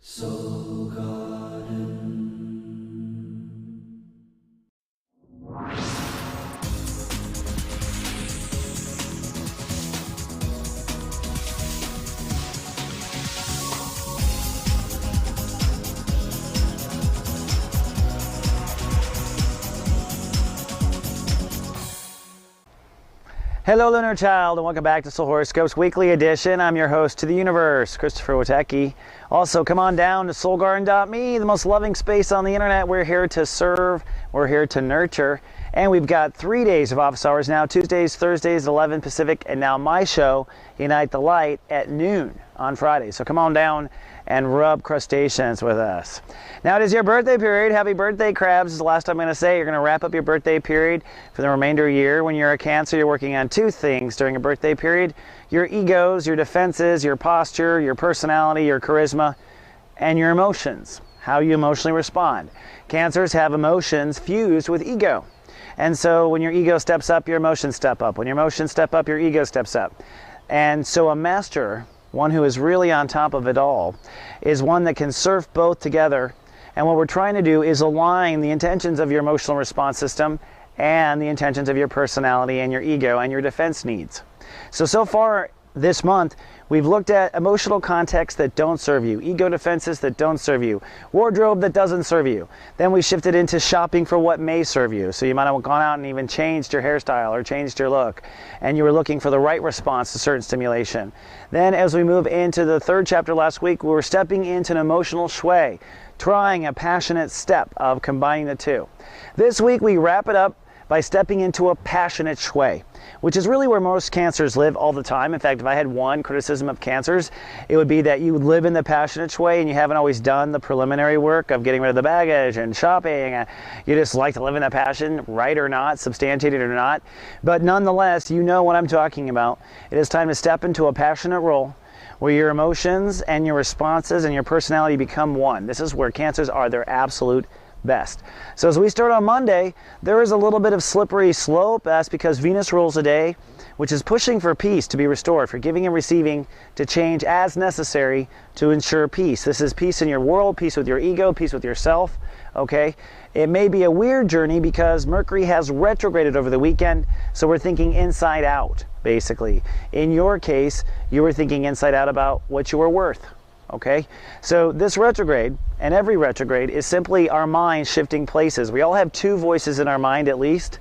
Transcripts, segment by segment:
Soul Garden. Hello, Lunar Child, and welcome back to Soul Horoscopes Weekly Edition. I'm your host to the universe, Chrisotpher Witecki. Also, come on down to soulgarden.me, the most loving space on the internet. We're here to serve, we're here to nurture, and we've got 3 days of office hours now, Tuesdays, Thursdays, 11 Pacific, and now my show, Unite the Light, at noon on Friday. So come on down and rub crustaceans with us. Now it is your birthday period. Happy birthday, crabs, is the last I'm going to say. You're going to wrap up your birthday period for the remainder of the year. When you're a Cancer, you're working on two things during a birthday period: your egos, your defenses, your posture, your personality, your charisma, and your emotions, how you emotionally respond. Cancers have emotions fused with ego. And so when your ego steps up, your emotions step up. When your emotions step up, your ego steps up. And so a master, one who is really on top of it all, is one that can surf both together. And what we're trying to do is align the intentions of your emotional response system and the intentions of your personality and your ego and your defense needs. So far this month, we've looked at emotional contexts that don't serve you, ego defenses that don't serve you, wardrobe that doesn't serve you. Then we shifted into shopping for what may serve you. So you might have gone out and even changed your hairstyle or changed your look, and you were looking for the right response to certain stimulation. Then as we move into the third chapter last week, we were stepping into an emotional shui, trying a passionate step of combining the two. This week we wrap it up by stepping into a passionate shui, which is really where most cancers live all the time. In fact, if I had one criticism of cancers, it would be that you live in the passionate shui and you haven't always done the preliminary work of getting rid of the baggage and shopping. You just like to live in that passion, right or not, substantiated or not. But nonetheless, you know what I'm talking about. It is time to step into a passionate role where your emotions and your responses and your personality become one. This is where cancers are their absolute best. So as we start on Monday, there is a little bit of slippery slope. That's because Venus rules the day, which is pushing for peace to be restored, for giving and receiving to change as necessary to ensure peace. This is peace in your world, peace with your ego, peace with yourself, okay? It may be a weird journey because Mercury has retrograded over the weekend, so we're thinking inside out, basically. In your case, you were thinking inside out about what you were worth. Okay, so this retrograde, and every retrograde, is simply our mind shifting places. We all have two voices in our mind at least,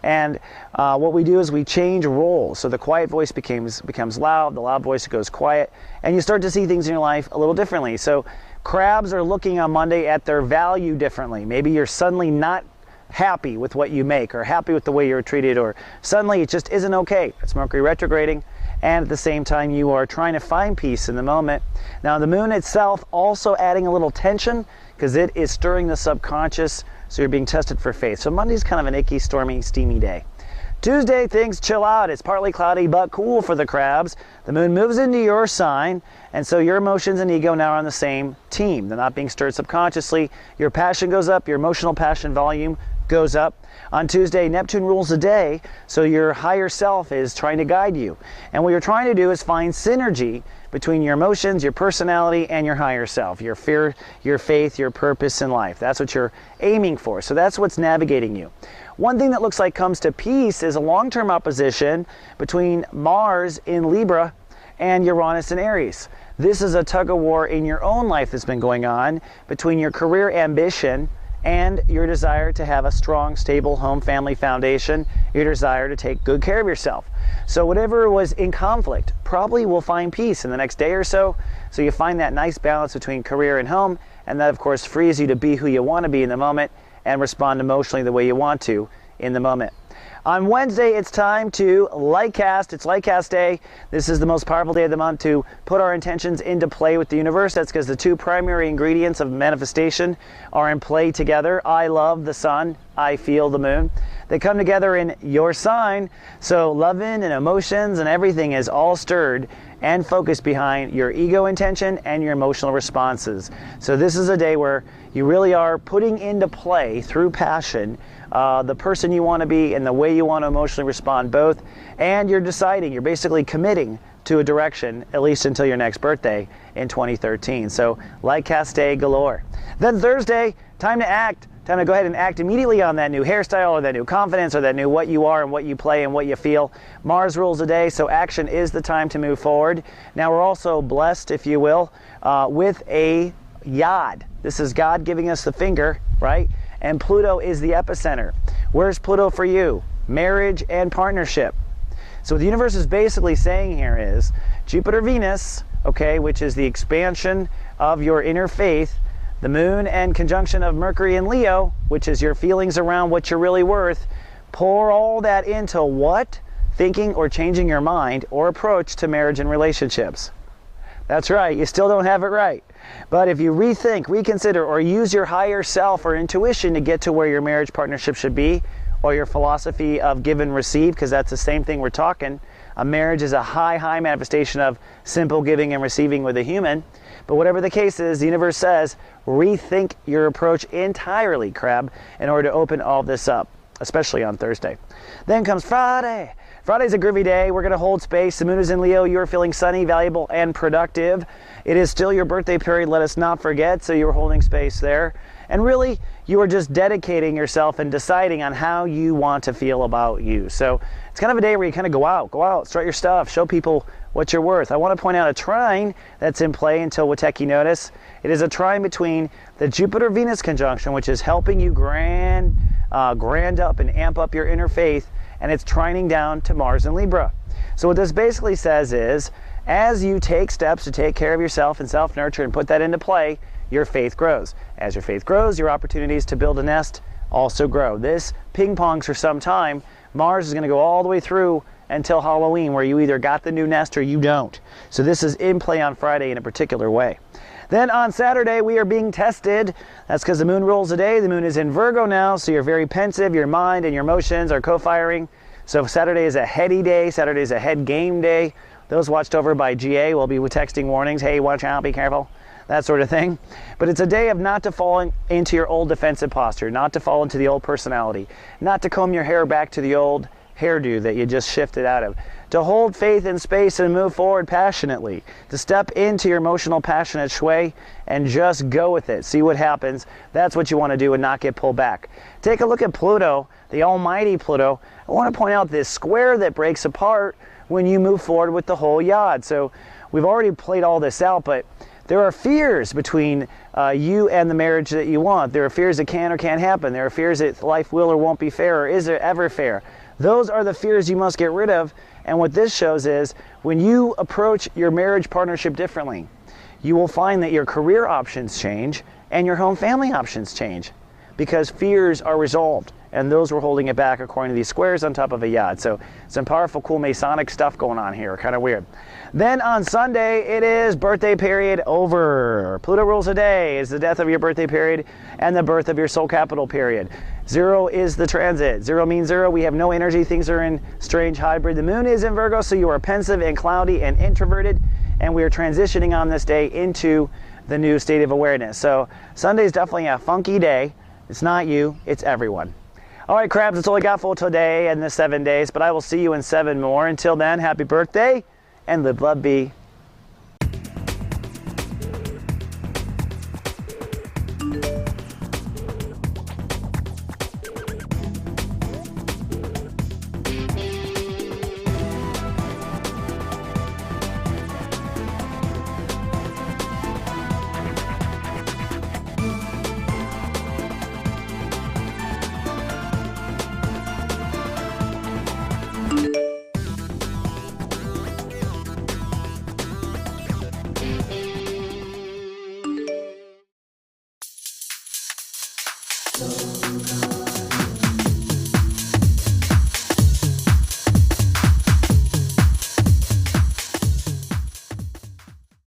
and what we do is we change roles. So the quiet voice becomes loud, the loud voice goes quiet, and you start to see things in your life a little differently. So crabs are looking on Monday at their value differently. Maybe you're suddenly not happy with what you make, or happy with the way you're treated, or suddenly it just isn't okay. It's Mercury retrograding. And at the same time, you are trying to find peace in the moment. Now, the moon itself also adding a little tension because it is stirring the subconscious, so you're being tested for faith. So Monday's kind of an icky, stormy, steamy day. Tuesday, things chill out. It's partly cloudy, but cool for the crabs. The moon moves into your sign, and so your emotions and ego now are on the same team. They're not being stirred subconsciously. Your passion goes up, your emotional passion volume goes up. On Tuesday, Neptune rules the day, so your higher self is trying to guide you. And what you're trying to do is find synergy between your emotions, your personality, and your higher self, your fear, your faith, your purpose in life. That's what you're aiming for. So that's what's navigating you. One thing that looks like comes to peace is a long-term opposition between Mars in Libra and Uranus in Aries. This is a tug-of-war in your own life that's been going on between your career ambition and your desire to have a strong, stable home family foundation, your desire to take good care of yourself. So whatever was in conflict probably will find peace in the next day or so. So you find that nice balance between career and home, and that of course frees you to be who you want to be in the moment and respond emotionally the way you want to in the moment. On Wednesday, it's time to lightcast. It's lightcast day. This is the most powerful day of the month to put our intentions into play with the universe. That's because the two primary ingredients of manifestation are in play together. I love the sun. I feel the moon. They come together in your sign. So loving and emotions and everything is all stirred and focused behind your ego intention and your emotional responses. So this is a day where you really are putting into play through passion the person you want to be and the way you want to emotionally respond both, and you're deciding, you're basically committing to a direction, at least until your next birthday in 2013. So like Castay galore. Then Thursday, time to act. Time to go ahead and act immediately on that new hairstyle or that new confidence or that new what you are and what you play and what you feel. Mars rules the day, so action is the time to move forward. Now we're also blessed, if you will, with a yod. This is God giving us the finger, right? And Pluto is the epicenter. Where's Pluto for you? Marriage and partnership. So what the universe is basically saying here is Jupiter, Venus, okay, which is the expansion of your inner faith, the moon and conjunction of Mercury and Leo, which is your feelings around what you're really worth, pour all that into what? Thinking or changing your mind or approach to marriage and relationships. That's right, you still don't have it right. But if you rethink, reconsider, or use your higher self or intuition to get to where your marriage partnership should be, or your philosophy of give and receive, because that's the same thing we're talking. A marriage is a high manifestation of simple giving and receiving with a human. But whatever the case is, the universe says, rethink your approach entirely, Crab, in order to open all this up, especially on Thursday. Then comes Friday. Friday's a groovy day. We're going to hold space. The moon is in Leo. You're feeling sunny, valuable, and productive. It is still your birthday period, let us not forget, so you're holding space there. And really, you are just dedicating yourself and deciding on how you want to feel about you. So it's kind of a day where you kind of go out, strut your stuff, show people what you're worth. I want to point out a trine that's in play until Witecki notice. It is a trine between the Jupiter-Venus conjunction, which is helping you grand up and amp up your inner faith, and it's trining down to Mars and Libra. So what this basically says is, as you take steps to take care of yourself and self-nurture and put that into play, your faith grows. As your faith grows, your opportunities to build a nest also grow. This ping-pongs for some time. Mars is going to go all the way through until Halloween, where you either got the new nest or you don't. So this is in play on Friday in a particular way. Then on Saturday, we are being tested. That's because the moon rules the day. The moon is in Virgo now, so you're very pensive. Your mind and your emotions are co-firing. So Saturday is a heady day. Saturday is a head game day. Those watched over by GA will be with texting warnings. Hey, watch out, be careful. That sort of thing. But it's a day of not to fall into your old defensive posture, not to fall into the old personality, not to comb your hair back to the old hairdo that you just shifted out of, to hold faith in space and move forward passionately, to step into your emotional, passionate shui and just go with it. See what happens. That's what you want to do and not get pulled back. Take a look at Pluto, the almighty Pluto. I want to point out this square that breaks apart when you move forward with the whole yod. So we've already played all this out, but there are fears between you and the marriage that you want. There are fears that can or can't happen. There are fears that life will or won't be fair, or is it ever fair? Those are the fears you must get rid of. And what this shows is when you approach your marriage partnership differently, you will find that your career options change and your home family options change because fears are resolved. And those were holding it back according to these squares on top of a yod. So some powerful, cool Masonic stuff going on here. Kind of weird. Then on Sunday, it is birthday period over. Pluto rules the day. Is the death of your birthday period and the birth of your soul capital period. 0 is the transit. 0 means 0. We have no energy. Things are in strange hybrid. The moon is in Virgo, so you are pensive and cloudy and introverted. And we are transitioning on this day into the new state of awareness. So Sunday is definitely a funky day. It's not you, it's everyone. All right, Crabs, that's all I got for today and the 7 days, but I will see you in 7 more. Until then, happy birthday and live, love, be.